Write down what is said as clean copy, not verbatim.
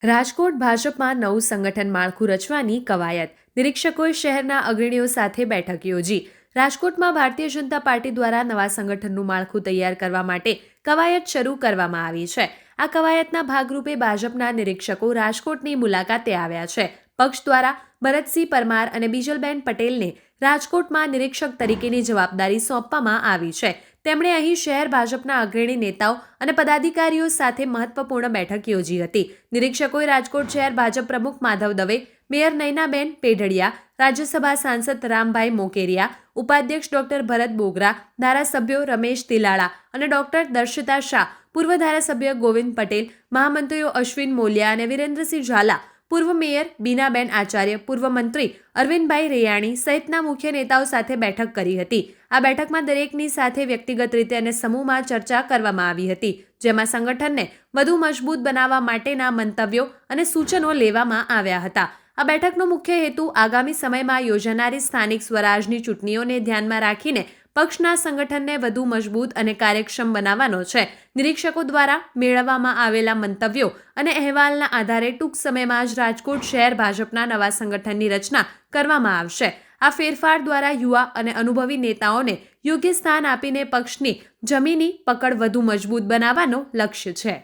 રાજકોટ ભાજપમાં નવું સંગઠન માળખું રચવાની કવાયત. નિરીક્ષકોએ શહેરના અગ્રણીઓ સાથે બેઠક યોજી. રાજકોટમાં ભારતીય જનતા પાર્ટી દ્વારા નવા સંગઠનનું માળખું તૈયાર કરવા માટે કવાયત શરૂ કરવામાં આવી છે. આ કવાયતના ભાગરૂપે ભાજપના નિરીક્ષકો રાજકોટની મુલાકાતે આવ્યા છે. પક્ષ દ્વારા ભરતસિંહ પરમાર અને બીજલબેન પટેલને રાજકોટમાં નિરીક્ષક તરીકેની જવાબદારી સોંપવામાં આવી છે. તેમણે અહીં શહેર ભાજપના અગ્રણી નેતાઓ અને પદાધિકારીઓ સાથે મહત્વપૂર્ણ બેઠક યોજી હતી. નિરીક્ષકોએ રાજકોટ શહેર ભાજપ પ્રમુખ માધવ દવે, મેયર નયનાબેન પેઢડિયા, રાજ્યસભા સાંસદ રામભાઈ મોકેરિયા, ઉપાધ્યક્ષ ડોક્ટર ભરત બોગરા, ધારાસભ્યો રમેશ તિલાળા અને ડોક્ટર દર્શિતા શાહ, પૂર્વ ધારાસભ્ય ગોવિંદ પટેલ, મહામંત્રીઓ અશ્વિન મોલિયા અને વિરેન્દ્રસિંહ ઝાલા, પૂર્વ મેયર બીનાબેન આચાર્ય, પૂર્વ મંત્રી અરવિંદભાઈ રેયાણી સહિતના મુખ્ય નેતાઓ સાથે બેઠક કરી હતી. આ બેઠકમાં દરેકની સાથે વ્યક્તિગત રીતે અને સમૂહમાં ચર્ચા કરવામાં આવી હતી, જેમાં સંગઠનને વધુ મજબૂત બનાવવા માટેના મંતવ્યો અને સૂચનો લેવામાં આવ્યા હતા. આ બેઠકનો મુખ્ય હેતુ આગામી સમયમાં યોજાનારી સ્થાનિક સ્વરાજની ચૂંટણીઓને ધ્યાનમાં રાખીને પક્ષના સંગઠનને વધુ મજબૂત અને કાર્યક્ષમ બનાવવાનો છે. નિરીક્ષકો દ્વારા મેળવવામાં આવેલા મંતવ્યો અને અહેવાલના આધારે ટૂંક સમયમાં જ રાજકોટ શહેર ભાજપના નવા સંગઠનની રચના કરવામાં આવશે. આ ફેરફાર દ્વારા યુવા અને અનુભવી નેતાઓને યોગ્ય સ્થાન આપીને પક્ષની જમીની પકડ વધુ મજબૂત બનાવવાનો લક્ષ્ય છે.